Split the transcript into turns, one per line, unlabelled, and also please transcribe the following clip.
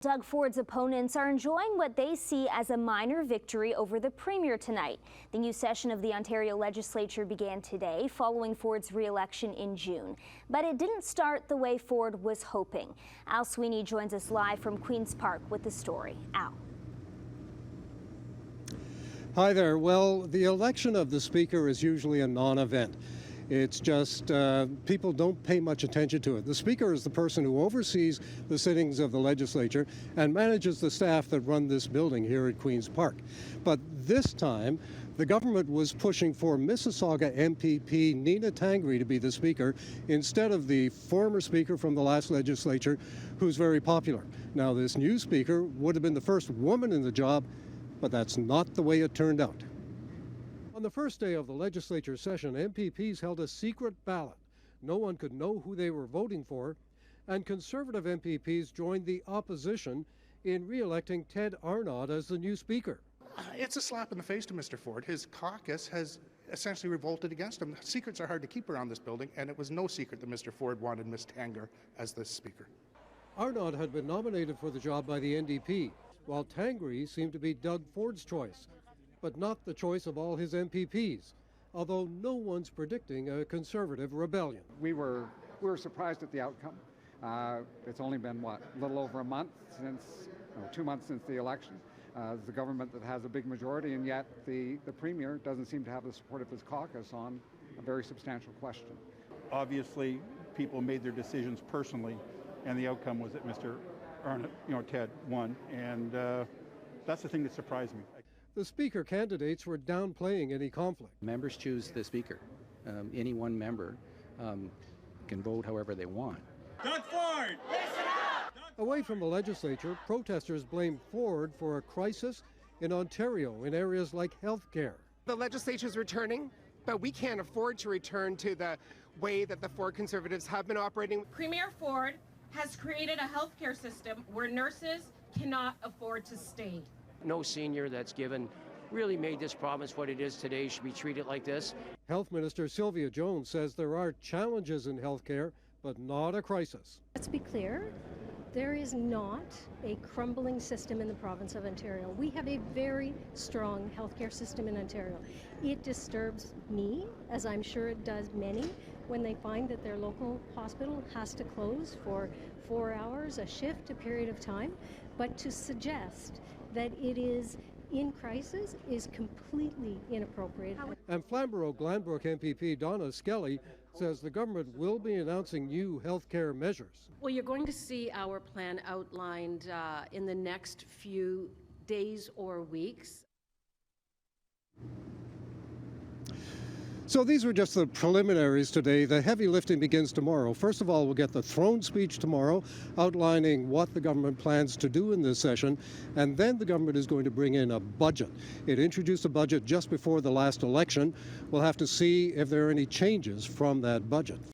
Doug Ford's opponents are enjoying what they see as a minor victory over the Premier tonight. The new session of the Ontario legislature began today following Ford's re-election in June. But it didn't start the way Ford was hoping. Al Sweeney joins us live from Queen's Park with the story. Al.
Hi there. Well, the election of the Speaker is usually a non-event. It's just people don't pay much attention to it. The Speaker is the person who oversees the sittings of the legislature and manages the staff that run this building here at Queen's Park. But this time, the government was pushing for Mississauga MPP Nina Tangri to be the Speaker instead of the former Speaker from the last legislature, who's very popular. Now, this new Speaker would have been the first woman in the job, but that's not the way it turned out. On the first day of the legislature session, MPPs held a secret ballot. No one could know who they were voting for, and Conservative MPPs joined the opposition in re-electing Ted Arnott as the new Speaker.
It's a slap in the face to Mr. Ford. His caucus has essentially revolted against him. Secrets are hard to keep around this building, and it was no secret that Mr. Ford wanted Ms. Tanger as the Speaker.
Arnott had been nominated for the job by the NDP, while Tangri seemed to be Doug Ford's choice, but not the choice of all his MPPs, although no one's predicting a Conservative rebellion.
We were surprised at the outcome. It's only been, a little over a month since, 2 months since the election. It's the government that has a big majority, and yet the Premier doesn't seem to have the support of his caucus on a very substantial question.
Obviously, people made their decisions personally, and the outcome was that Mr. Arnott, Ted won, and that's the thing that surprised me.
The Speaker candidates were downplaying any conflict.
Members choose the Speaker. Any one member can vote however they want.
Doug Ford! Listen up!
Away from the legislature, protesters blame Ford for a crisis in Ontario in areas like health care.
The legislature is returning, but we can't afford to return to the way that the Ford Conservatives have been operating.
Premier Ford has created a healthcare system where nurses cannot afford to stay.
No senior that's really made this province what it is today should be treated like this.
Health Minister Sylvia Jones says there are challenges in health care, but not a crisis.
Let's be clear, there is not a crumbling system in the province of Ontario. We have a very strong healthcare system in Ontario. It disturbs me, as I'm sure it does many, when they find that their local hospital has to close for 4 hours, a shift, a period of time. But to suggest that it is in crisis is completely inappropriate.
And Flamborough-Glanbrook MPP Donna Skelly says the government will be announcing new health care measures.
Well, you're going to see our plan outlined in the next few days or weeks.
So these were just the preliminaries today. The heavy lifting begins tomorrow. First of all, we'll get the throne speech tomorrow outlining what the government plans to do in this session. And then the government is going to bring in a budget. It introduced a budget just before the last election. We'll have to see if there are any changes from that budget.